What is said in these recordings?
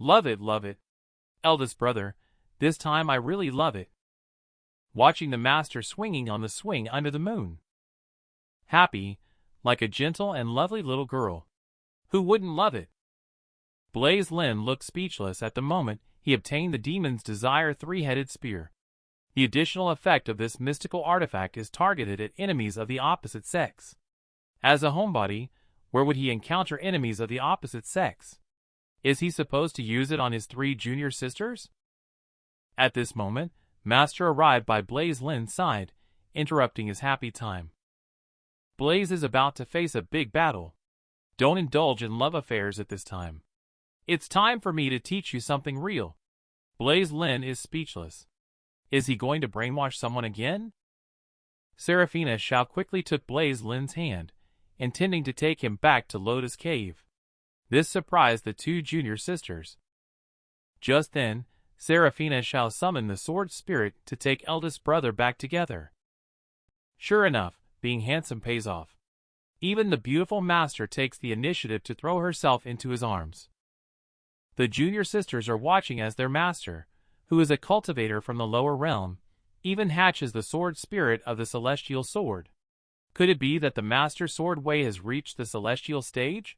Love it. Eldest brother, this time I really love it. Watching the master swinging on the swing under the moon. Happy, like a gentle and lovely little girl. Who wouldn't love it? Blaise Lin looked speechless at the moment he obtained the demon's desire three-headed spear. The additional effect of this mystical artifact is targeted at enemies of the opposite sex. As a homebody, where would he encounter enemies of the opposite sex? Is he supposed to use it on his 3 junior sisters? At this moment, Master arrived by Blaise Lin's side, interrupting his happy time. Blaise is about to face a big battle. Don't indulge in love affairs at this time. It's time for me to teach you something real. Blaise Lin is speechless. Is he going to brainwash someone again? Seraphina Xiao quickly took Blaise Lin's hand, intending to take him back to Lotus Cave. This surprised the 2 junior sisters. Just then, Seraphina Xiao summoned the sword spirit to take eldest brother back together. Sure enough, being handsome pays off. Even the beautiful master takes the initiative to throw herself into his arms. The junior sisters are watching as their master, who is a cultivator from the lower realm, even hatches the sword spirit of the celestial sword. Could it be that the master sword way has reached the celestial stage?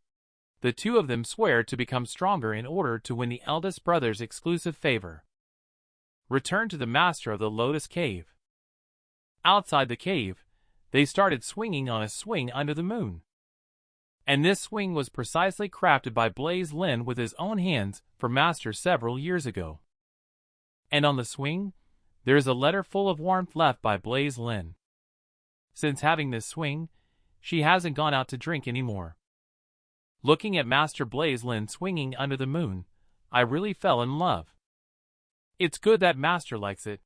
The 2 of them swear to become stronger in order to win the eldest brother's exclusive favor. Return to the master of the Lotus Cave. Outside the cave, they started swinging on a swing under the moon. And this swing was precisely crafted by Blaise Lin with his own hands for master several years ago. And on the swing, there is a letter full of warmth left by Blaise Lin. Since having this swing, she hasn't gone out to drink anymore. Looking at Master Blaise Lin swinging under the moon, I really fell in love. It's good that Master likes it.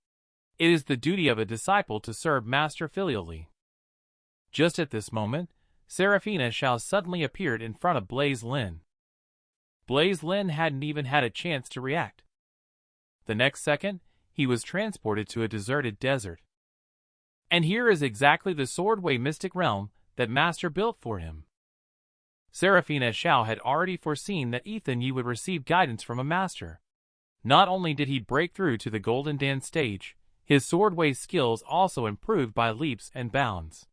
It is the duty of a disciple to serve Master filially. Just at this moment, Seraphina Xiao suddenly appeared in front of Blaise Lin. Blaise Lin hadn't even had a chance to react. The next second, he was transported to a deserted desert. And here is exactly the swordway mystic realm that Master built for him. Seraphina Xiao had already foreseen that Ethan Yi would receive guidance from a master. Not only did he break through to the Golden Dance stage, his swordway skills also improved by leaps and bounds.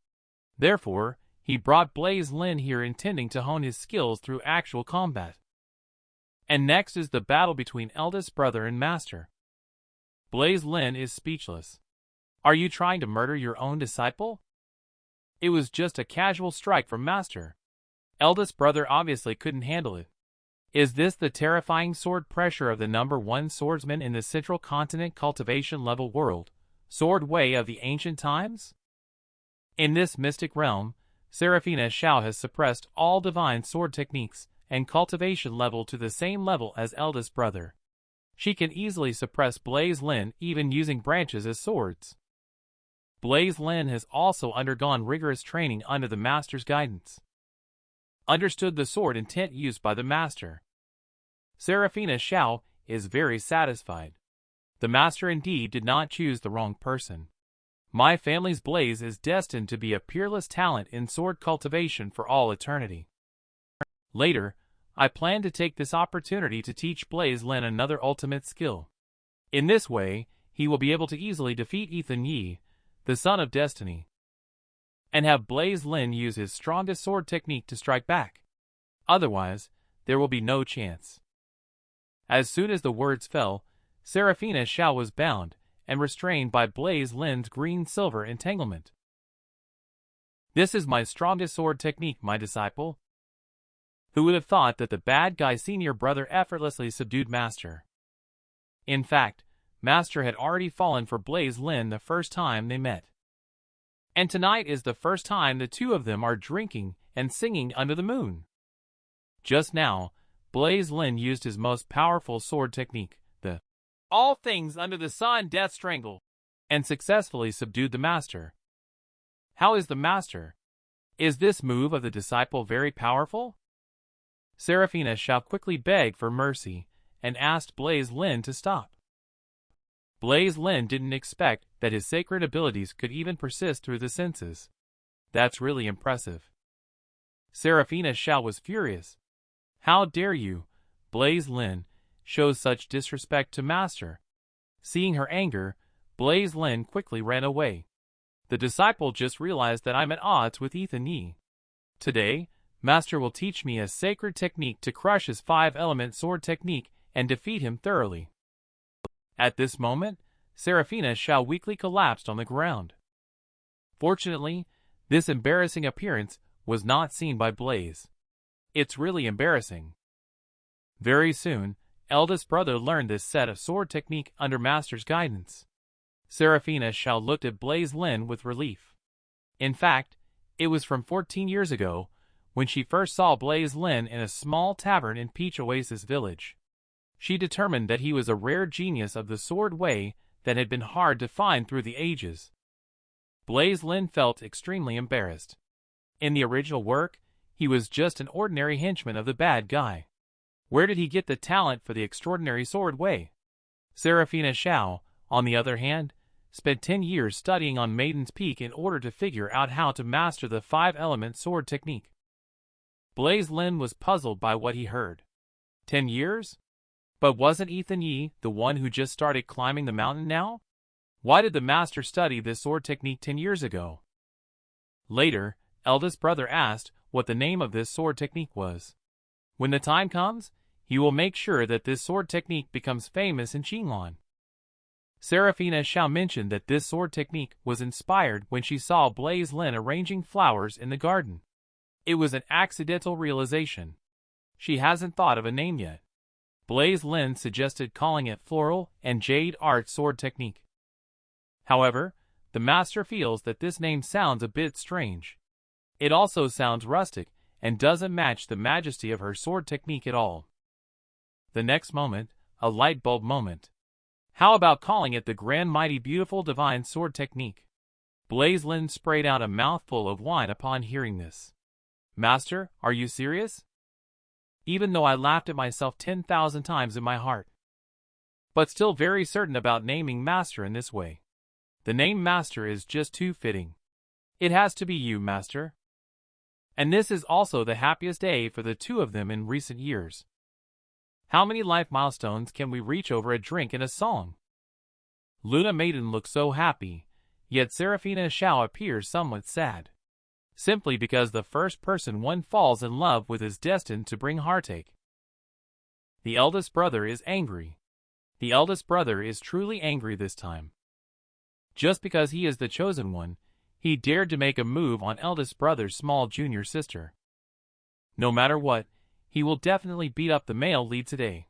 Therefore, he brought Blaise Lin here intending to hone his skills through actual combat. And next is the battle between eldest brother and master. Blaise Lin is speechless. Are you trying to murder your own disciple? It was just a casual strike from master. Eldest brother obviously couldn't handle it. Is this the terrifying sword pressure of the #1 swordsman in the Central Continent cultivation level world, sword way of the ancient times? In this mystic realm, Seraphina Xiao has suppressed all divine sword techniques and cultivation level to the same level as eldest brother. She can easily suppress Blaise Lin even using branches as swords. Blaise Lin has also undergone rigorous training under the master's guidance. Understood the sword intent used by the master. Seraphina Xiao is very satisfied. The master indeed did not choose the wrong person. My family's Blaise is destined to be a peerless talent in sword cultivation for all eternity. Later, I plan to take this opportunity to teach Blaise Lin another ultimate skill. In this way, he will be able to easily defeat Ethan Yi, the son of destiny, and have Blaise Lin use his strongest sword technique to strike back. Otherwise, there will be no chance. As soon as the words fell, Seraphina Xiao was bound and restrained by Blaise Lin's green-silver entanglement. This is my strongest sword technique, my disciple. Who would have thought that the bad guy senior brother effortlessly subdued Master? In fact, Master had already fallen for Blaise Lin the first time they met. And tonight is the first time the 2 of them are drinking and singing under the moon. Just now, Blaise Lin used his most powerful sword technique, the all things under the sun death strangle, and successfully subdued the master. How is the master? Is this move of the disciple very powerful? Seraphina Xiao quickly begged for mercy and asked Blaise Lin to stop. Blaise Lin didn't expect that his sacred abilities could even persist through the senses. That's really impressive. Seraphina Xiao was furious. How dare you, Blaise Lin, shows such disrespect to Master? Seeing her anger, Blaise Lin quickly ran away. The disciple just realized that I'm at odds with Ethan Yi. Today, Master will teach me a sacred technique to crush his 5-element sword technique and defeat him thoroughly. At this moment, Seraphina Xiao weakly collapsed on the ground. Fortunately, this embarrassing appearance was not seen by Blaise. It's really embarrassing. Very soon, eldest brother learned this set of sword technique under Master's guidance. Seraphina Xiao looked at Blaise Lin with relief. In fact, it was from 14 years ago, when she first saw Blaise Lin in a small tavern in Peach Oasis village. She determined that he was a rare genius of the sword way that had been hard to find through the ages. Blaise Lin felt extremely embarrassed. In the original work, he was just an ordinary henchman of the bad guy. Where did he get the talent for the extraordinary sword way? Seraphina Xiao, on the other hand, spent 10 years studying on Maiden's Peak in order to figure out how to master the 5-element sword technique. Blaise Lin was puzzled by what he heard. 10 years? But wasn't Ethan Yi the one who just started climbing the mountain now? Why did the master study this sword technique 10 years ago? Later, eldest brother asked what the name of this sword technique was. When the time comes, he will make sure that this sword technique becomes famous in Qinglan. Seraphina Xiao mentioned that this sword technique was inspired when she saw Blaise Lin arranging flowers in the garden. It was an accidental realization. She hasn't thought of a name yet. Blaise Lin suggested calling it Floral and Jade Art Sword Technique. However, the master feels that this name sounds a bit strange. It also sounds rustic and doesn't match the majesty of her sword technique at all. The next moment, a light bulb moment. How about calling it the Grand Mighty Beautiful Divine Sword Technique? Blaise Lin sprayed out a mouthful of wine upon hearing this. Master, are you serious? Even though I laughed at myself 10,000 times in my heart. But still very certain about naming Master in this way. The name Master is just too fitting. It has to be you, Master. And this is also the happiest day for the two of them in recent years. How many life milestones can we reach over a drink and a song? Luna Maiden looks so happy, yet Seraphina Xiao appears somewhat sad. Simply because the first person one falls in love with is destined to bring heartache. The eldest brother is angry. The eldest brother is truly angry this time. Just because he is the chosen one, he dared to make a move on eldest brother's small junior sister. No matter what, he will definitely beat up the male lead today.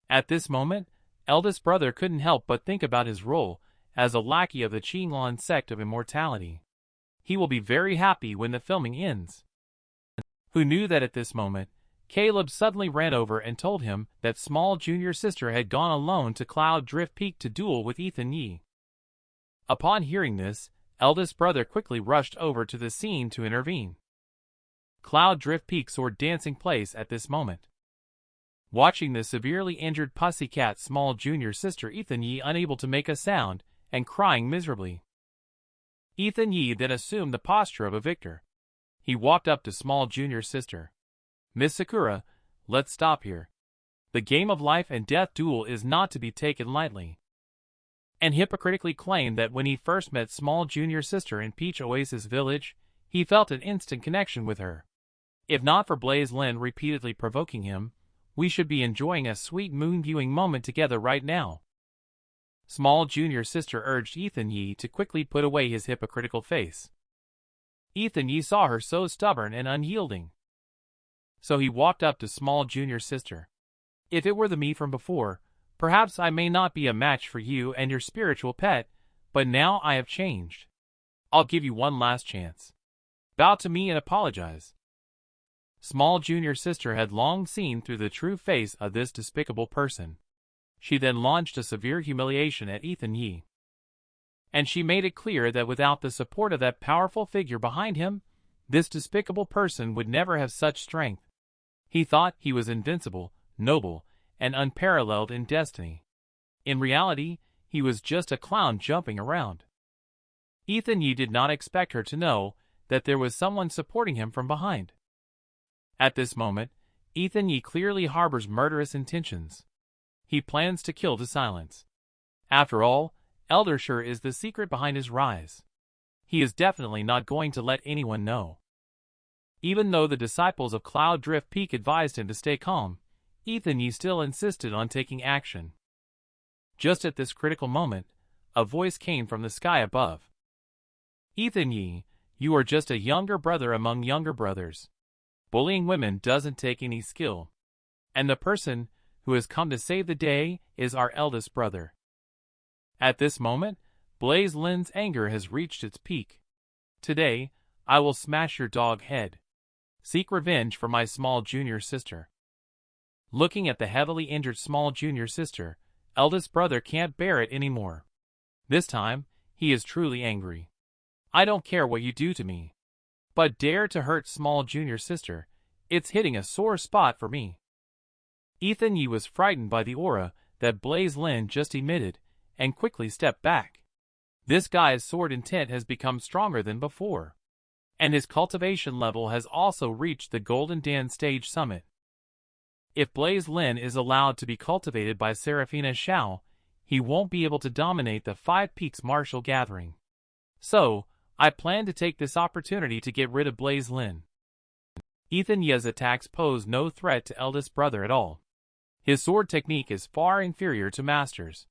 At this moment, eldest brother couldn't help but think about his role as a lackey of the Qinglan sect of Immortality. He will be very happy when the filming ends. Who knew that at this moment, Caleb suddenly ran over and told him that small junior sister had gone alone to Cloud Drift Peak to duel with Ethan Yi. Upon hearing this, eldest brother quickly rushed over to the scene to intervene. Cloud Drift Peak sword dancing place at this moment. Watching the severely injured pussycat small junior sister Ethan Yi unable to make a sound and crying miserably. Ethan Yi then assumed the posture of a victor. He walked up to small junior sister. Miss Sakura, let's stop here. The game of life and death duel is not to be taken lightly. And hypocritically claimed that when he first met small junior sister in Peach Oasis village, he felt an instant connection with her. If not for Blaise Lin repeatedly provoking him, we should be enjoying a sweet moon viewing moment together right now. Small junior sister urged Ethan Yi to quickly put away his hypocritical face. Ethan Yi saw her so stubborn and unyielding. So he walked up to small junior sister. If it were the me from before, perhaps I may not be a match for you and your spiritual pet, but now I have changed. I'll give you one last chance. Bow to me and apologize. Small junior sister had long seen through the true face of this despicable person. She then launched a severe humiliation at Ethan Yi. And she made it clear that without the support of that powerful figure behind him, this despicable person would never have such strength. He thought he was invincible, noble, and unparalleled in destiny. In reality, he was just a clown jumping around. Ethan Yi did not expect her to know that there was someone supporting him from behind. At this moment, Ethan Yi clearly harbors murderous intentions. he plans to kill to silence. After all, Eldersher is the secret behind his rise. He is definitely not going to let anyone know. Even though the disciples of Cloud Drift Peak advised him to stay calm, Ethan Yi still insisted on taking action. Just at this critical moment, a voice came from the sky above. Ethan Yi, you are just a younger brother among younger brothers. Bullying women doesn't take any skill. And the person who has come to save the day is our eldest brother. At this moment, Blaise Lin's anger has reached its peak. Today, I will smash your dog head. Seek revenge for my small junior sister. Looking at the heavily injured small junior sister, eldest brother can't bear it anymore. This time, he is truly angry. I don't care what you do to me. But dare to hurt small junior sister, it's hitting a sore spot for me. Ethan Yi was frightened by the aura that Blaise Lin just emitted, and quickly stepped back. This guy's sword intent has become stronger than before. And his cultivation level has also reached the Golden Dan stage summit. If Blaise Lin is allowed to be cultivated by Seraphina Xiao, he won't be able to dominate the Five Peaks martial gathering. So, I plan to take this opportunity to get rid of Blaise Lin. Ethan Yi's attacks pose no threat to eldest brother at all. His sword technique is far inferior to Master's.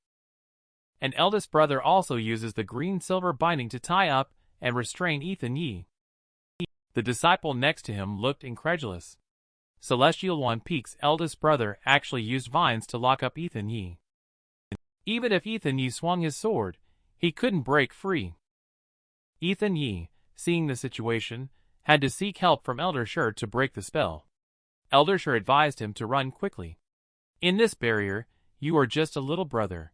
And eldest brother also uses the green-silver binding to tie up and restrain Ethan Yi. The disciple next to him looked incredulous. Celestial One Peak's eldest brother actually used vines to lock up Ethan Yi. Even if Ethan Yi swung his sword, he couldn't break free. Ethan Yi, seeing the situation, had to seek help from Eldersher to break the spell. Eldersher advised him to run quickly. In this barrier, you are just a little brother.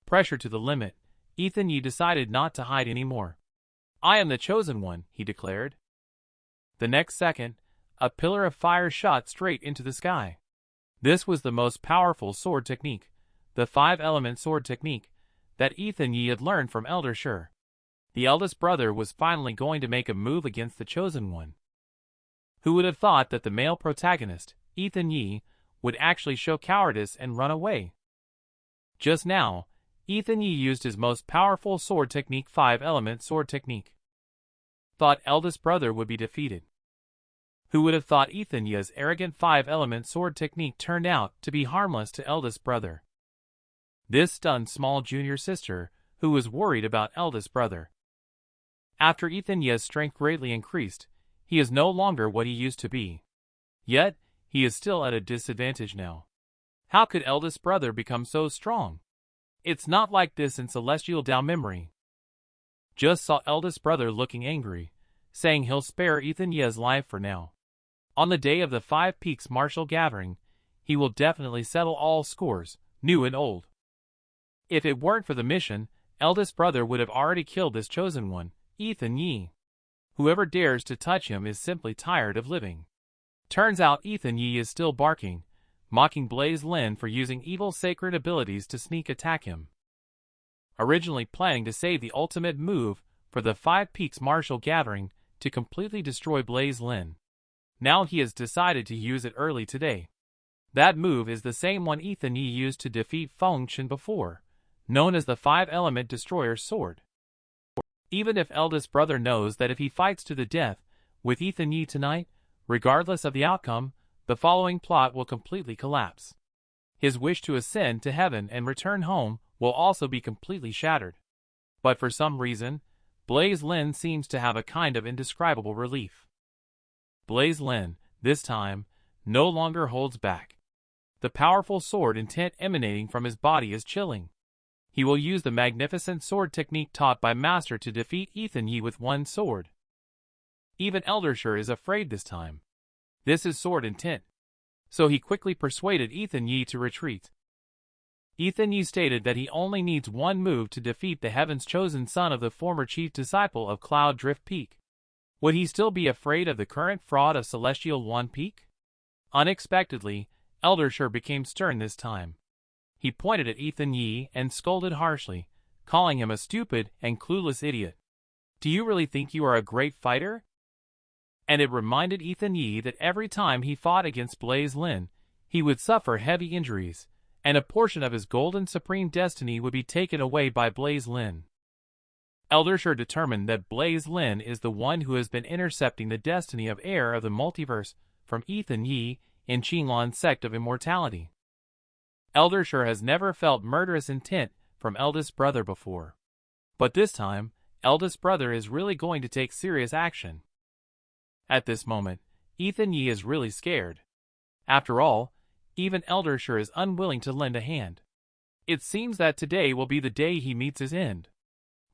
Pressured to the limit, Ethan Yi decided not to hide anymore. I am the chosen one, he declared. The next second, a pillar of fire shot straight into the sky. This was the most powerful sword technique, the 5-element sword technique, that Ethan Yi had learned from Eldersher. The eldest brother was finally going to make a move against the chosen one. Who would have thought that the male protagonist, Ethan Yi, would actually show cowardice and run away? Just now, Ethan Yi used his most powerful sword technique, 5-element sword technique. Thought eldest brother would be defeated. Who would have thought Ethan Yi's arrogant 5-element sword technique turned out to be harmless to eldest brother? This stunned small junior sister, who was worried about eldest brother. After Ethan Yi's strength greatly increased, he is no longer what he used to be. Yet, he is still at a disadvantage now. How could eldest brother become so strong? It's not like this in Celestial Dao memory. Just saw eldest brother looking angry, saying he'll spare Ethan Yi's life for now. On the day of the Five Peaks martial gathering, he will definitely settle all scores, new and old. If it weren't for the mission, eldest brother would have already killed this chosen one, Ethan Yi. Whoever dares to touch him is simply tired of living. Turns out Ethan Yi is still barking, mocking Blaise Lin for using evil sacred abilities to sneak attack him. Originally planning to save the ultimate move for the Five Peaks martial gathering to completely destroy Blaise Lin. Now he has decided to use it early today. That move is the same one Ethan Yi used to defeat Feng Chen before, known as the 5-element destroyer sword. Even if eldest brother knows that if he fights to the death with Ethan Yi tonight, regardless of the outcome, the following plot will completely collapse. His wish to ascend to heaven and return home will also be completely shattered. But for some reason, Blaise Lin seems to have a kind of indescribable relief. Blaise Lin, this time, no longer holds back. The powerful sword intent emanating from his body is chilling. He will use the magnificent sword technique taught by Master to defeat Ethan Yi with one sword. Even Eldersher is afraid this time. This is sword intent. So he quickly persuaded Ethan Yi to retreat. Ethan Yi stated that he only needs one move to defeat the Heaven's chosen son of the former chief disciple of Cloud Drift Peak. Would he still be afraid of the current fraud of Celestial One Peak? Unexpectedly, Eldersher became stern this time. He pointed at Ethan Yi and scolded harshly, calling him a stupid and clueless idiot. Do you really think you are a great fighter? And it reminded Ethan Yi that every time he fought against Blaise Lin, he would suffer heavy injuries, and a portion of his golden supreme destiny would be taken away by Blaise Lin. Elder Shi determined that Blaise Lin is the one who has been intercepting the destiny of heir of the multiverse from Ethan Yi in Qinlan's sect of Immortality. Elder Shi has never felt murderous intent from eldest brother before. But this time, eldest brother is really going to take serious action. At this moment, Ethan Yi is really scared. After all, even Elder Shi is unwilling to lend a hand. It seems that today will be the day he meets his end.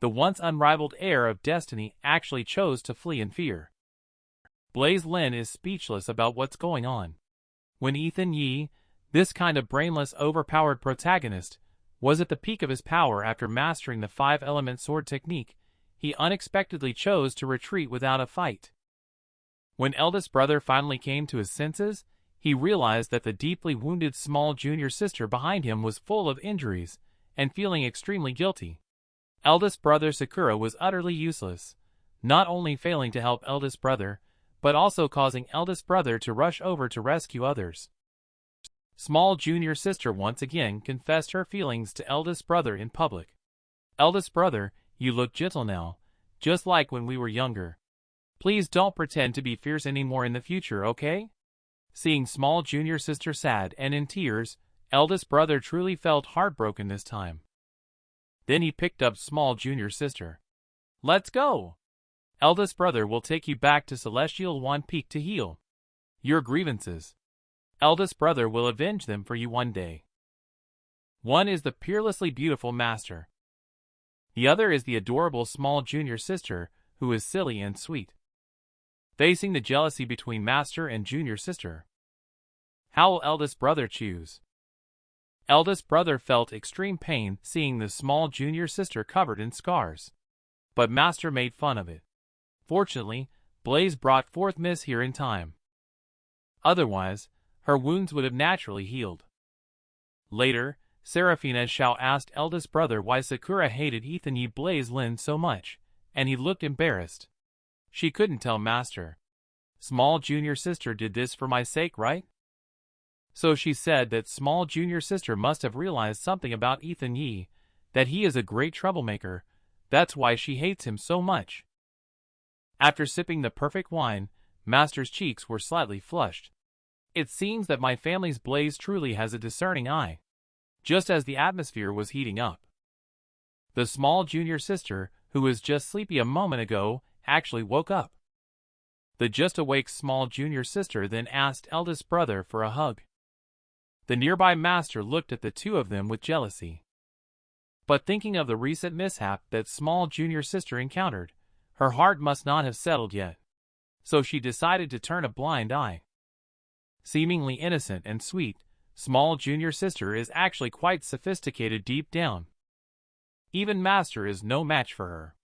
The once unrivaled heir of destiny actually chose to flee in fear. Blaise Lin is speechless about what's going on. When Ethan Yi, this kind of brainless, overpowered protagonist, was at the peak of his power after mastering the 5-element sword technique, he unexpectedly chose to retreat without a fight. When eldest brother finally came to his senses, he realized that the deeply wounded small junior sister behind him was full of injuries and feeling extremely guilty. Eldest brother Sakura was utterly useless, not only failing to help eldest brother, but also causing eldest brother to rush over to rescue others. Small junior sister once again confessed her feelings to eldest brother in public. Eldest brother, you look gentle now, just like when we were younger. Please don't pretend to be fierce anymore in the future, okay? Seeing small junior sister sad and in tears, eldest brother truly felt heartbroken this time. Then he picked up small junior sister. Let's go! Eldest brother will take you back to Celestial One Peak to heal your grievances. Eldest brother will avenge them for you one day. One is the peerlessly beautiful master. The other is the adorable small junior sister, who is silly and sweet. Facing the jealousy between master and junior sister. How will eldest brother choose? Eldest brother felt extreme pain seeing the small junior sister covered in scars. But master made fun of it. Fortunately, Blaise brought forth Miss here in time. Otherwise, her wounds would have naturally healed. Later, Seraphina Xiao asked eldest brother why Sakura hated Ethan Yi Blaise Lin so much, and he looked embarrassed. She couldn't tell master. Small junior sister did this for my sake, right? So she said that small junior sister must have realized something about Ethan Yi, that he is a great troublemaker, that's why she hates him so much. After sipping the perfect wine, master's cheeks were slightly flushed. It seems that my family's Blaise truly has a discerning eye. Just as the atmosphere was heating up, the small junior sister, who was just sleepy a moment ago, actually woke up. The just awake small junior sister then asked eldest brother for a hug. The nearby master looked at the two of them with jealousy. But thinking of the recent mishap that small junior sister encountered, her heart must not have settled yet. So she decided to turn a blind eye. Seemingly innocent and sweet, small junior sister is actually quite sophisticated deep down. Even master is no match for her.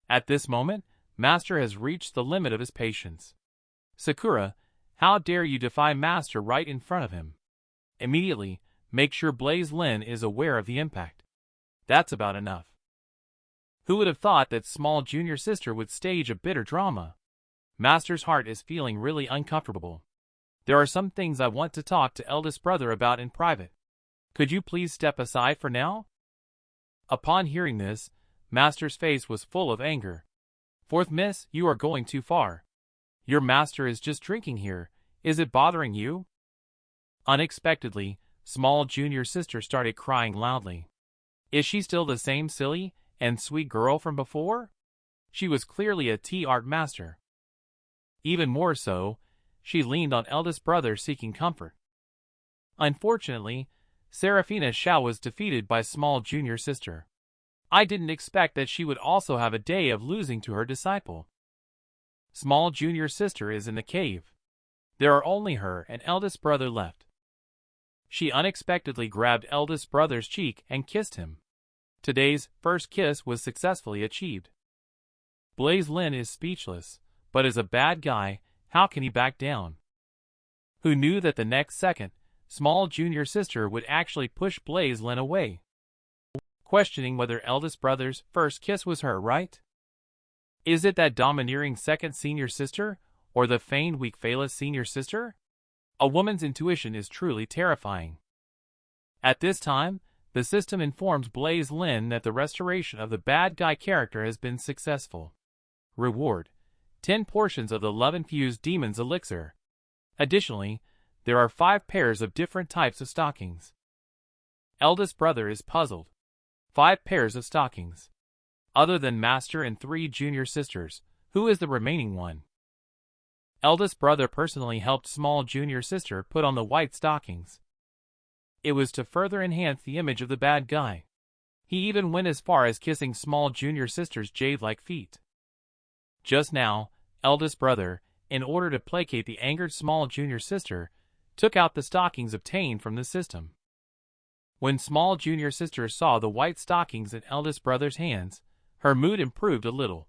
At this moment, master has reached the limit of his patience. Sakura, how dare you defy master right in front of him? Immediately, make sure Blaise Lin is aware of the impact. That's about enough. Who would have thought that small junior sister would stage a bitter drama? Master's heart is feeling really uncomfortable. There are some things I want to talk to eldest brother about in private. Could you please step aside for now? Upon hearing this, master's face was full of anger. Fourth miss, you are going too far. Your master is just drinking here. Is it bothering you? Unexpectedly, small junior sister started crying loudly. Is she still the same silly and sweet girl from before? She was clearly a tea art master. Even more so, she leaned on eldest brother seeking comfort. Unfortunately, Seraphina Xiao was defeated by small junior sister. I didn't expect that she would also have a day of losing to her disciple. Small junior sister is in the cave. There are only her and eldest brother left. She unexpectedly grabbed eldest brother's cheek and kissed him. Today's first kiss was successfully achieved. Blaise Lin is speechless, but as a bad guy, how can he back down? Who knew that the next second, small junior sister would actually push Blaise Lin away? Questioning whether eldest brother's first kiss was her, right? Is it that domineering second senior sister, or the feigned weak Villainous senior sister? A woman's intuition is truly terrifying. At this time, the system informs Blaise Lin that the restoration of the bad guy character has been successful. Reward: 10 portions of the love-infused demon's elixir. Additionally, there are 5 pairs of different types of stockings. Eldest brother is puzzled. 5 pairs of stockings. Other than master and 3 junior sisters, who is the remaining one? Eldest brother personally helped small junior sister put on the white stockings. It was to further enhance the image of the bad guy. He even went as far as kissing small junior sister's jade-like feet. Just now, eldest brother, in order to placate the angered small junior sister, took out the stockings obtained from the system. When small junior sister saw the white stockings in eldest brother's hands, her mood improved a little.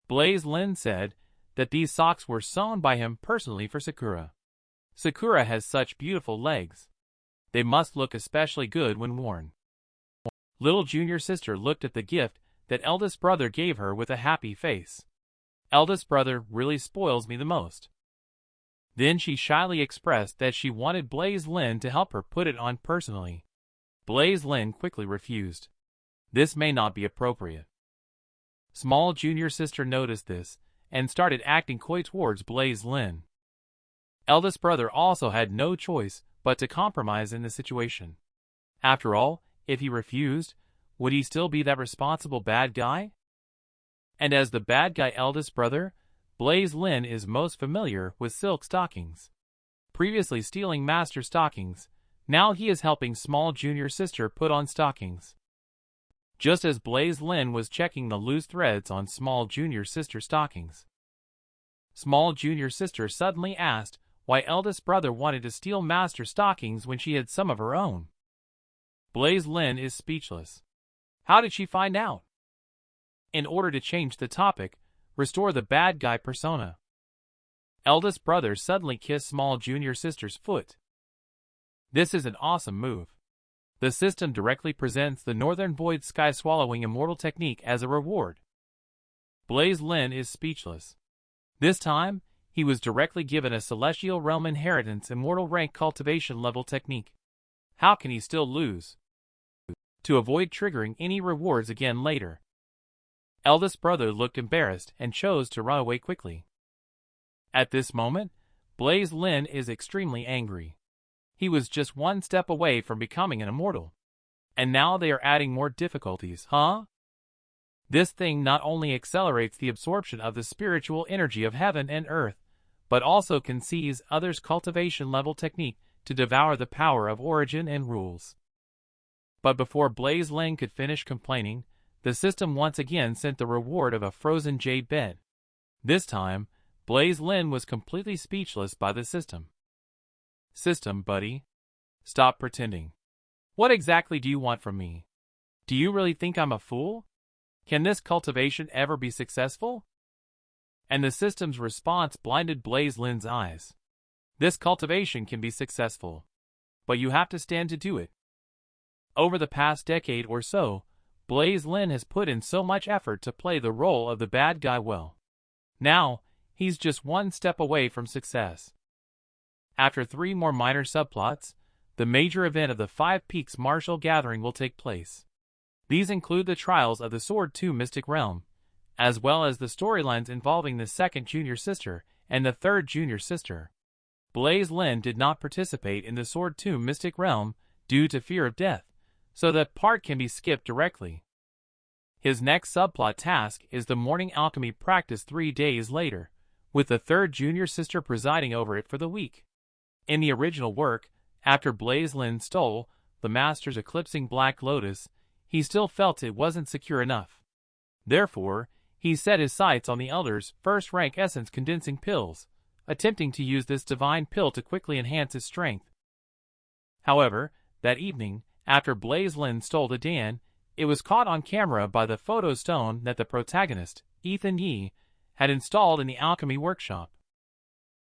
Blaise Lin said that these socks were sewn by him personally for Sakura. Sakura has such beautiful legs. They must look especially good when worn. Little junior sister looked at the gift that eldest brother gave her with a happy face. Eldest brother really spoils me the most. Then she shyly expressed that she wanted Blaise Lin to help her put it on personally. Blaise Lin quickly refused. This may not be appropriate. Small junior sister noticed this and started acting coy towards Blaise Lin. Eldest brother also had no choice but to compromise in the situation. After all, if he refused, would he still be that responsible bad guy? And as the bad guy eldest brother, Blaise Lin is most familiar with silk stockings. Previously stealing master stockings, now he is helping small junior sister put on stockings. Just as Blaise Lin was checking the loose threads on small junior sister stockings, small junior sister suddenly asked why eldest brother wanted to steal master stockings when she had some of her own. Blaise Lin is speechless. How did she find out? In order to change the topic, restore the bad guy persona. Eldest brother suddenly kissed small junior sister's foot. This is an awesome move. The system directly presents the Northern Void Sky Swallowing Immortal technique as a reward. Blaise Lin is speechless. This time, he was directly given a Celestial Realm Inheritance Immortal Rank Cultivation level technique. How can he still lose? To avoid triggering any rewards again later. Eldest brother looked embarrassed and chose to run away quickly. At this moment, Blaise Lin is extremely angry. He was just one step away from becoming an immortal. And now they are adding more difficulties, huh? This thing not only accelerates the absorption of the spiritual energy of heaven and earth, but also can seize others' cultivation level technique to devour the power of origin and rules. But before Blaise Lin could finish complaining, the system once again sent the reward of a frozen jade bed. This time, Blaise Lin was completely speechless by the system. System, buddy. Stop pretending. What exactly do you want from me? Do you really think I'm a fool? Can this cultivation ever be successful? And the system's response blinded Blaise Lin's eyes. This cultivation can be successful, but you have to stand to do it. Over the past decade or so, Blaise Lin has put in so much effort to play the role of the bad guy well. Now, he's just one step away from success. After 3 more minor subplots, the major event of the Five Peaks Martial Gathering will take place. These include the trials of the Sword 2 Mystic Realm, as well as the storylines involving the second junior sister and the third junior sister. Blaise Lin did not participate in the Sword 2 Mystic Realm due to fear of death, so that part can be skipped directly. His next subplot task is the morning alchemy practice 3 days later, with the third junior sister presiding over it for the week. In the original work, after Blaise Lin stole the Master's eclipsing Black Lotus, he still felt it wasn't secure enough. Therefore, he set his sights on the Elder's first-rank essence condensing pills, attempting to use this divine pill to quickly enhance his strength. However, that evening, after Blaise Lin stole the Dan, it was caught on camera by the photo stone that the protagonist, Ethan Yi, had installed in the alchemy workshop.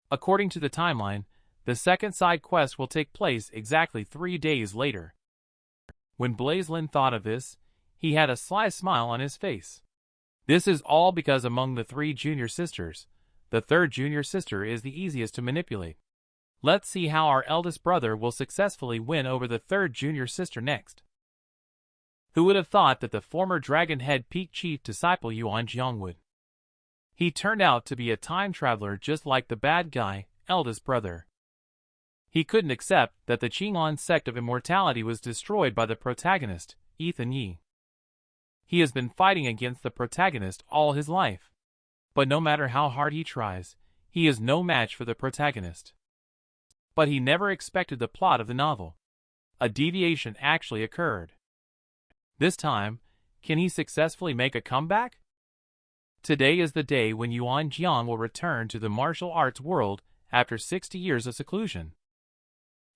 According to the timeline, the second side quest will take place exactly 3 days later. When Blaise Lin thought of this, he had a sly smile on his face. This is all because among the 3 junior sisters, the third junior sister is the easiest to manipulate. Let's see how our eldest brother will successfully win over the third junior sister next. Who would have thought that the former Dragon Head Peak Chief disciple Yuan Jiang would? He turned out to be a time traveler just like the bad guy, eldest brother. He couldn't accept that the Qinglan sect of immortality was destroyed by the protagonist, Ethan Yi. He has been fighting against the protagonist all his life. But no matter how hard he tries, he is no match for the protagonist. But he never expected the plot of the novel. A deviation actually occurred. This time, can he successfully make a comeback? Today is the day when Yuan Jiang will return to the martial arts world after 60 years of seclusion.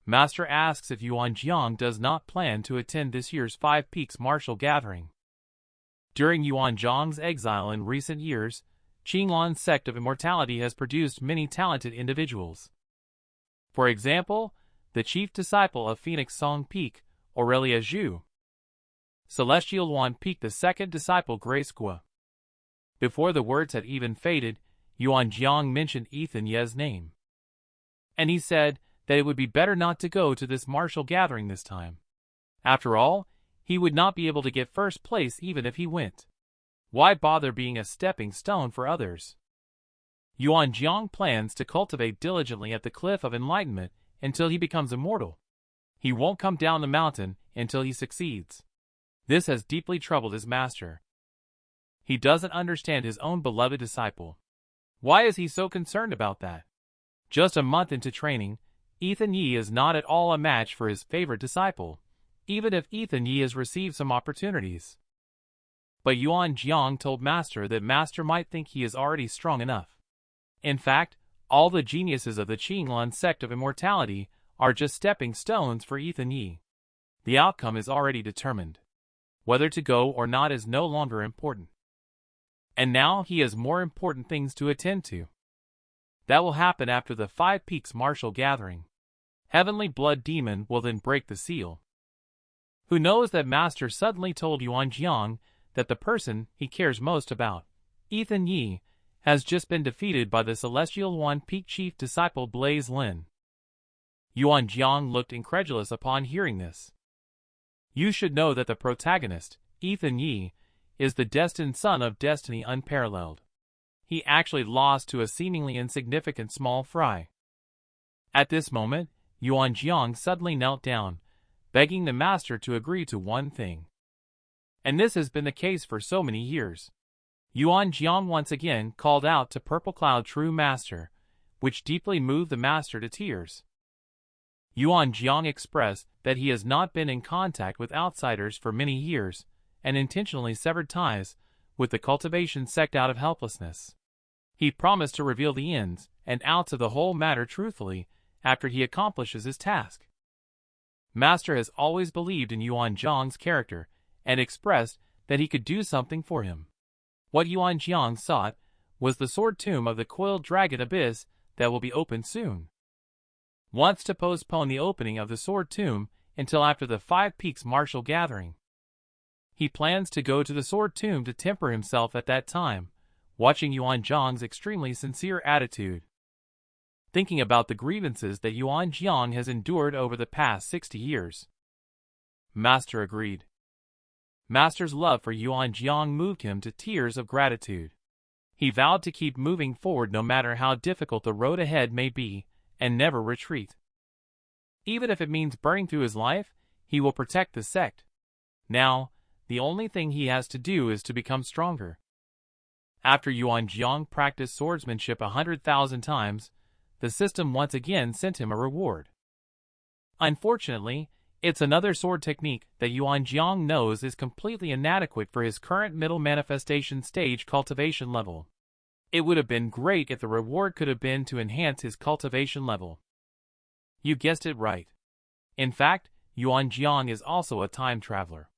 Master asks if Yuan Jiang does not plan to attend this year's Five Peaks martial gathering. During Yuan Jiang's exile in recent years, Qinglan sect of immortality has produced many talented individuals. For example, the chief disciple of Phoenix Song Peak, Aurelia Zhu. Celestial Yuan Peak, the second disciple Grace Gua. Before the words had even faded, Yuan Jiang mentioned Ethan Ye's name. And he said that it would be better not to go to this martial gathering this time. After all, he would not be able to get first place even if he went. Why bother being a stepping stone for others? Yuan Jiang plans to cultivate diligently at the Cliff of Enlightenment until he becomes immortal. He won't come down the mountain until he succeeds. This has deeply troubled his master. He doesn't understand his own beloved disciple. Why is he so concerned about that? Just a month into training, Ethan Yi is not at all a match for his favorite disciple, even if Ethan Yi has received some opportunities. But Yuan Jiang told Master that Master might think he is already strong enough. In fact, all the geniuses of the Qinglan sect of immortality are just stepping stones for Ethan Yi. The outcome is already determined. Whether to go or not is no longer important. And now he has more important things to attend to. That will happen after the Five Peaks martial gathering. Heavenly Blood Demon will then break the seal. Who knows that Master suddenly told Yuan Jiang that the person he cares most about, Ethan Yi, has just been defeated by the Celestial Yuan Peak Chief disciple Blaise Lin. Yuan Jiang looked incredulous upon hearing this. You should know that the protagonist, Ethan Yi, is the destined son of destiny unparalleled. He actually lost to a seemingly insignificant small fry. At this moment, Yuan Jiang suddenly knelt down, begging the master to agree to one thing. And this has been the case for so many years. Yuan Jiang once again called out to Purple Cloud True Master, which deeply moved the master to tears. Yuan Jiang expressed that he has not been in contact with outsiders for many years, and intentionally severed ties with the cultivation sect out of helplessness. He promised to reveal the ins and outs of the whole matter truthfully after he accomplishes his task. Master has always believed in Yuan Jiang's character and expressed that he could do something for him. What Yuan Jiang sought was the sword tomb of the coiled dragon abyss that will be opened soon. Wants to postpone the opening of the sword tomb until after the Five Peaks martial gathering. He plans to go to the sword tomb to temper himself at that time, watching Yuan Jiang's extremely sincere attitude. Thinking about the grievances that Yuan Jiang has endured over the past 60 years. Master agreed. Master's love for Yuan Jiang moved him to tears of gratitude. He vowed to keep moving forward no matter how difficult the road ahead may be, and never retreat. Even if it means burning through his life, he will protect the sect. Now, the only thing he has to do is to become stronger. After Yuan Jiang practiced swordsmanship 100,000 times, the system once again sent him a reward. Unfortunately, it's another sword technique that Yuan Jiang knows is completely inadequate for his current middle manifestation stage cultivation level. It would have been great if the reward could have been to enhance his cultivation level. You guessed it right. In fact, Yuan Jiang is also a time traveler.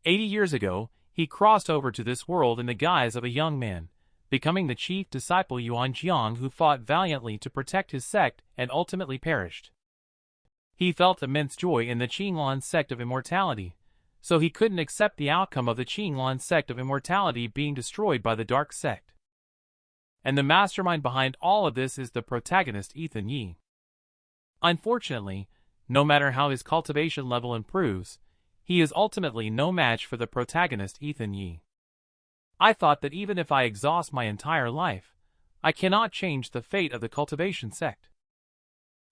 80 years ago, he crossed over to this world in the guise of a young man, becoming the chief disciple Yuan Jiang who fought valiantly to protect his sect and ultimately perished. He felt immense joy in the Qinglan sect of immortality, so he couldn't accept the outcome of the Qinglan sect of immortality being destroyed by the dark sect. And the mastermind behind all of this is the protagonist Ethan Yi. Unfortunately, no matter how his cultivation level improves, he is ultimately no match for the protagonist Ethan Yi. I thought that even if I exhaust my entire life, I cannot change the fate of the cultivation sect.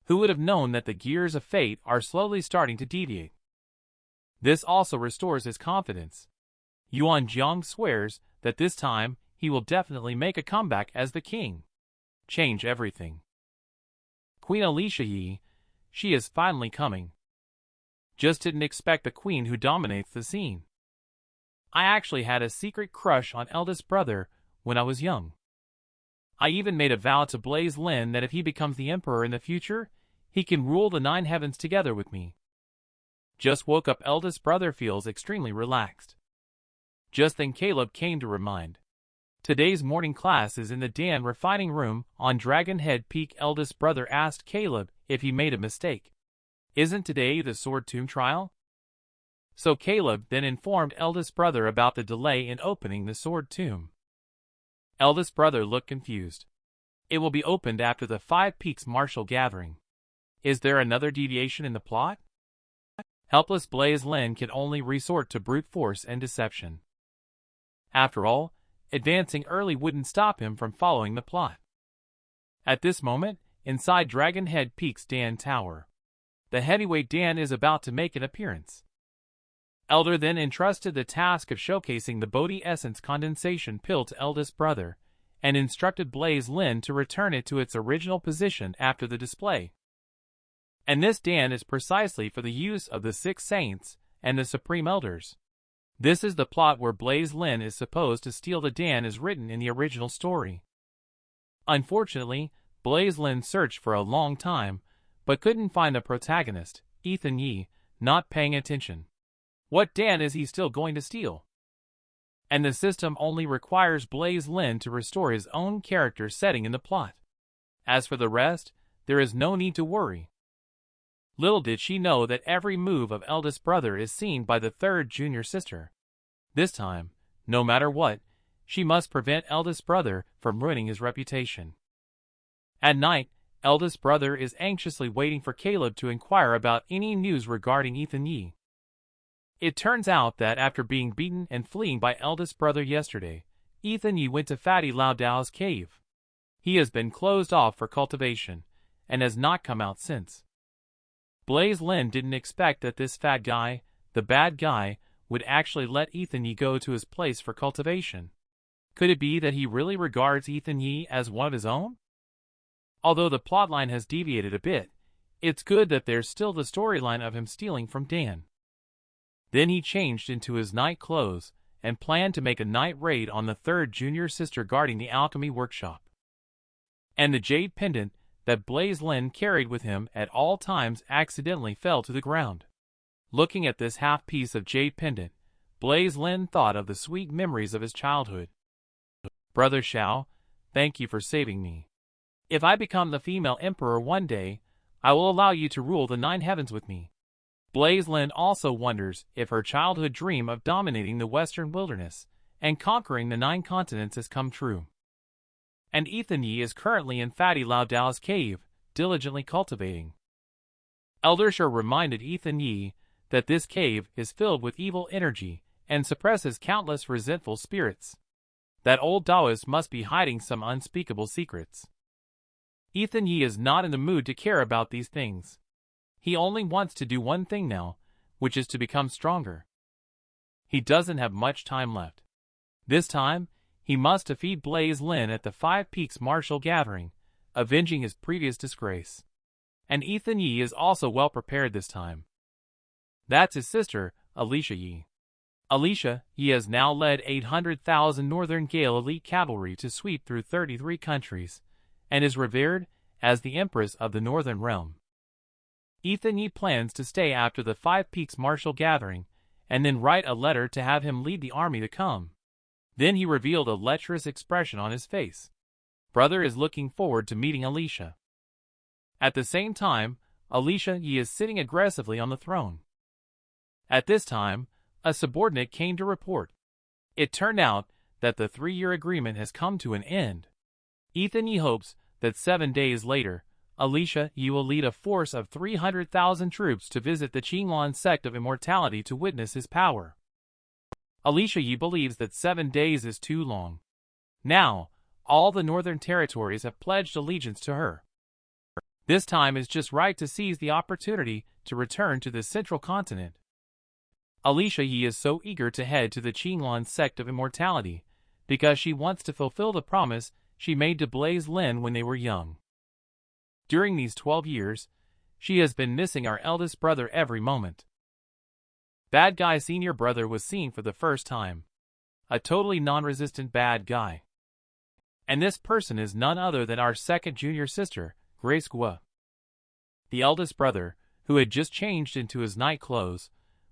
Who would have known that the gears of fate are slowly starting to deviate? This also restores his confidence. Yuan Jiang swears that this time he will definitely make a comeback as the king. Change everything. Queen Alicia Yi, she is finally coming. Just didn't expect the queen who dominates the scene. I actually had a secret crush on eldest brother when I was young. I even made a vow to Blaise Lin that if he becomes the emperor in the future, he can rule the 9 heavens together with me. Just woke up, eldest brother feels extremely relaxed. Just then Caleb came to remind. Today's morning class is in the Dan refining room on Dragon Head Peak. Eldest brother asked Caleb if he made a mistake. Isn't today the Sword Tomb trial? So Caleb then informed eldest brother about the delay in opening the Sword Tomb. Eldest brother looked confused. It will be opened after the 5 Peaks martial gathering. Is there another deviation in the plot? Helpless Blaise Lin can only resort to brute force and deception. After all, advancing early wouldn't stop him from following the plot. At this moment, inside Dragon Head Peak's Dan Tower, the heavyweight Dan is about to make an appearance. Elder then entrusted the task of showcasing the Bodhi Essence condensation pill to eldest brother, and instructed Blaise Lin to return it to its original position after the display. And this Dan is precisely for the use of the 6 saints and the Supreme Elders. This is the plot where Blaise Lin is supposed to steal the Dan as written in the original story. Unfortunately, Blaise Lin searched for a long time, but couldn't find the protagonist, Ethan Yi, not paying attention. What Dan is he still going to steal? And the system only requires Blaise Lin to restore his own character setting in the plot. As for the rest, there is no need to worry. Little did she know that every move of eldest brother is seen by the 3rd junior sister. This time, no matter what, she must prevent eldest brother from ruining his reputation. At night, eldest brother is anxiously waiting for Caleb to inquire about any news regarding Ethan Yi. It turns out that after being beaten and fleeing by eldest brother yesterday, Ethan Yi went to Fatty Lao Dao's cave. He has been closed off for cultivation, and has not come out since. Blaise Lin didn't expect that this fat guy, the bad guy, would actually let Ethan Yi go to his place for cultivation. Could it be that he really regards Ethan Yi as one of his own? Although the plotline has deviated a bit, it's good that there's still the storyline of him stealing from Dan. Then he changed into his night clothes and planned to make a night raid on the 3rd junior sister guarding the alchemy workshop. And the jade pendant that Blaise Lin carried with him at all times accidentally fell to the ground. Looking at this half piece of jade pendant, Blaise Lin thought of the sweet memories of his childhood. Brother Xiao, thank you for saving me. If I become the female emperor one day, I will allow you to rule the 9 heavens with me. Blaise Lin also wonders if her childhood dream of dominating the western wilderness and conquering the 9 continents has come true. And Ethan Yi is currently in Fatty Lao Dao's cave, diligently cultivating. Elder Shi reminded Ethan Yi that this cave is filled with evil energy and suppresses countless resentful spirits. That old Taoist must be hiding some unspeakable secrets. Ethan Yi is not in the mood to care about these things. He only wants to do one thing now, which is to become stronger. He doesn't have much time left. This time, he must defeat Blaise Lin at the 5 Peaks martial gathering, avenging his previous disgrace. And Ethan Yi is also well prepared this time. That's his sister, Alicia Yi. Alicia Yi has now led 800,000 Northern Gale elite cavalry to sweep through 33 countries, and is revered as the Empress of the Northern Realm. Ethan Yi plans to stay after the 5 Peaks martial gathering, and then write a letter to have him lead the army to come. Then he revealed a lecherous expression on his face. Brother is looking forward to meeting Alicia. At the same time, Alicia Yi is sitting aggressively on the throne. At this time, a subordinate came to report. It turned out that the 3-year agreement has come to an end. Ethan Yi hopes that 7 days later, Alicia, you will lead a force of 300,000 troops to visit the Qinglan sect of Immortality to witness his power. Alicia Yi believes that 7 days is too long. Now, all the northern territories have pledged allegiance to her. This time is just right to seize the opportunity to return to the central continent. Alicia Yi is so eager to head to the Qinglan sect of Immortality because she wants to fulfill the promise she made to Blaise Lin when they were young. During these 12 years, she has been missing our eldest brother every moment. Bad guy senior brother was seen for the first time. A totally non-resistant bad guy. And this person is none other than our second junior sister, Grace Gua. The eldest brother, who had just changed into his night clothes,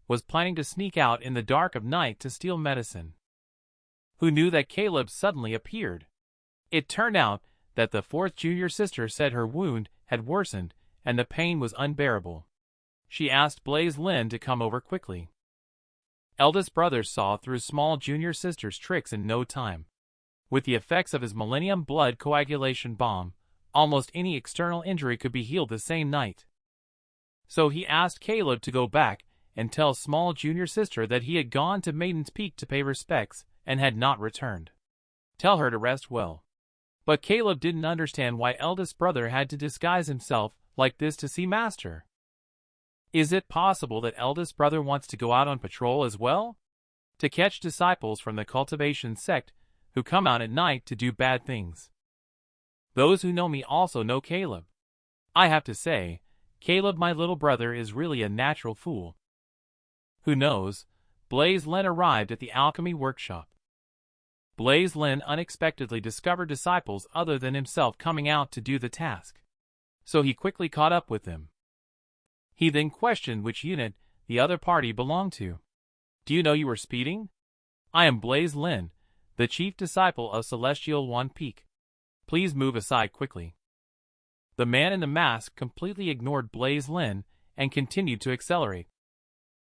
was planning to sneak out in the dark of night to steal medicine. Who knew that Caleb suddenly appeared? It turned out that the fourth junior sister said her wound had worsened and the pain was unbearable. She asked Blaise Lin to come over quickly. Eldest brother saw through small junior sister's tricks in no time. With the effects of his Millennium Blood Coagulation Bomb, almost any external injury could be healed the same night. So he asked Caleb to go back and tell small junior sister that he had gone to Maiden's Peak to pay respects and had not returned. Tell her to rest well. But Caleb didn't understand why eldest brother had to disguise himself like this to see master. Is it possible that eldest brother wants to go out on patrol as well? To catch disciples from the cultivation sect who come out at night to do bad things. Those who know me also know Caleb. I have to say, Caleb my little brother is really a natural fool. Who knows, Blaise Lin arrived at the alchemy workshop. Blaise Lin unexpectedly discovered disciples other than himself coming out to do the task. So he quickly caught up with them. He then questioned which unit the other party belonged to. Do you know you were speeding? I am Blaise Lin, the chief disciple of Celestial One Peak. Please move aside quickly. The man in the mask completely ignored Blaise Lin and continued to accelerate.